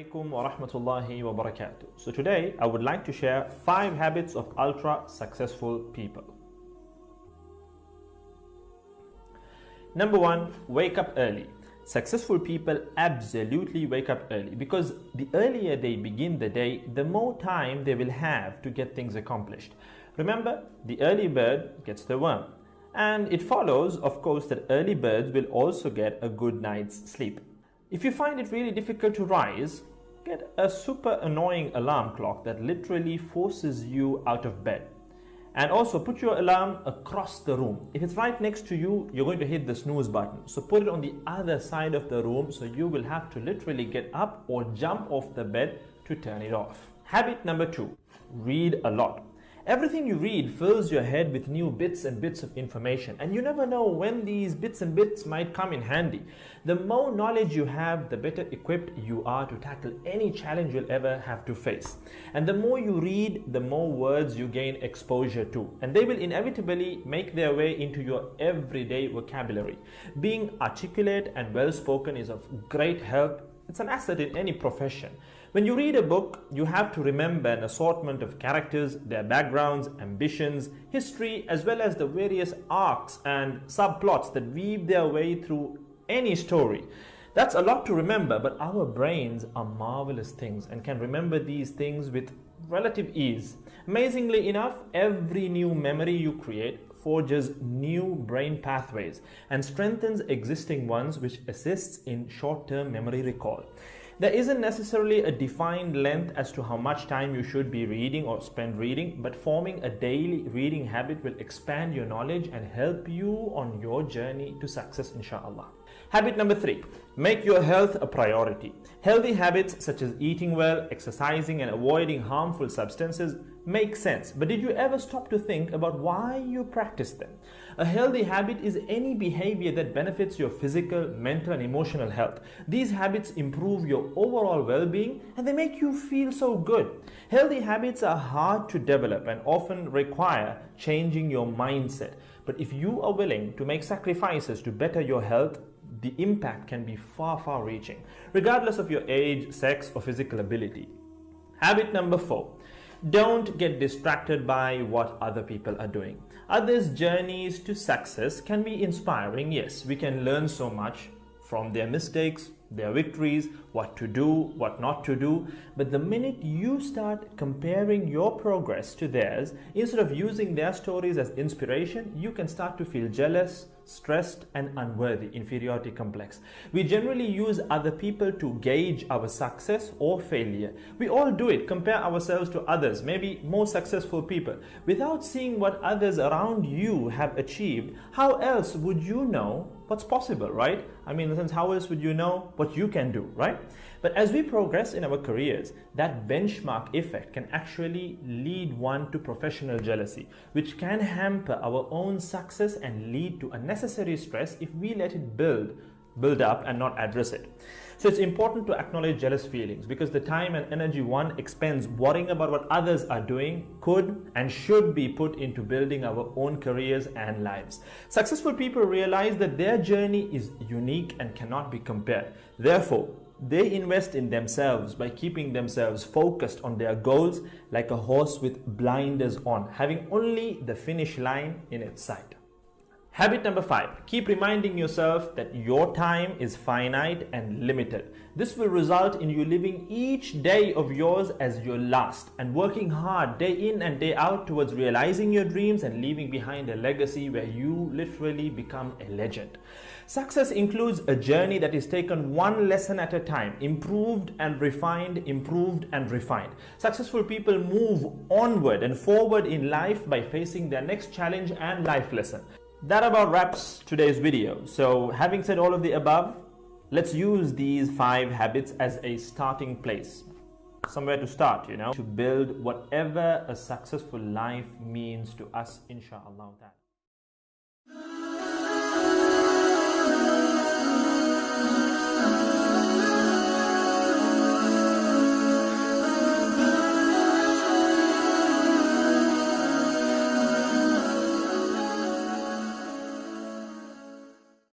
alaikum wa rahmatullahi wa barakatuh. So today I would like to share 5 habits of ultra successful people. Number 1, wake up early. Successful people absolutely wake up early because the earlier they begin the day, the more time they will have to get things accomplished. Remember, the early bird gets the worm. And it follows, of course, that early birds will also get a good night's sleep. If you find it really difficult to rise, get a super annoying alarm clock that literally forces you out of bed. And also put your alarm across the room. If it's right next to you, you're going to hit the snooze button. So put it on the other side of the room so you will have to literally get up or jump off the bed to turn it off. Habit number 2, read a lot. Everything you read fills your head with new bits and bits of information, and you never know when these bits and bits might come in handy. The more knowledge you have, the better equipped you are to tackle any challenge you'll ever have to face. And the more you read, the more words you gain exposure to, and they will inevitably make their way into your everyday vocabulary. Being articulate and well-spoken is of great help. It's an asset in any profession. When you read a book, you have to remember an assortment of characters, their backgrounds, ambitions, history, as well as the various arcs and subplots that weave their way through any story. That's a lot to remember, but our brains are marvelous things and can remember these things with relative ease. Amazingly enough, every new memory you create forges new brain pathways and strengthens existing ones, which assists in short-term memory recall. There isn't necessarily a defined length as to how much time you should be reading or spend reading, but forming a daily reading habit will expand your knowledge and help you on your journey to success, inshallah. Habit number 3, make your health a priority. Healthy habits such as eating well, exercising, and avoiding harmful substances make sense, but did you ever stop to think about why you practice them? A healthy habit is any behavior that benefits your physical, mental, and emotional health. These habits improve your overall well-being and they make you feel so good. Healthy habits are hard to develop and often require changing your mindset. But if you are willing to make sacrifices to better your health, the impact can be far reaching, regardless of your age, sex, or physical ability. Habit number 4. Don't get distracted by what other people are doing. Others' journeys to success can be inspiring. Yes, we can learn so much from their mistakes, their victories, what to do, what not to do. But the minute you start comparing your progress to theirs, instead of using their stories as inspiration, you can start to feel jealous, stressed, and unworthy, inferiority complex. We generally use other people to gauge our success or failure. We all do it, compare ourselves to others, maybe more successful people. Without seeing what others around you have achieved, how else would you know what's possible, right? I mean, in a sense, how else would you know what you can do, right? But as we progress in our careers, that benchmark effect can actually lead one to professional jealousy, which can hamper our own success and lead to unnecessary stress if we let it build up and not address it. So it's important to acknowledge jealous feelings because the time and energy one expends worrying about what others are doing could and should be put into building our own careers and lives. Successful people realize that their journey is unique and cannot be compared. Therefore, they invest in themselves by keeping themselves focused on their goals like a horse with blinders on, having only the finish line in its sight. Habit number 5, keep reminding yourself that your time is finite and limited. This will result in you living each day of yours as your last and working hard day in and day out towards realizing your dreams and leaving behind a legacy where you literally become a legend. Success includes a journey that is taken one lesson at a time, improved and refined, improved and refined. Successful people move onward and forward in life by facing their next challenge and life lesson. That about wraps today's video. So having said all of the above, let's use these 5 habits as a starting place. Somewhere to start, to build whatever a successful life means to us, inshallah.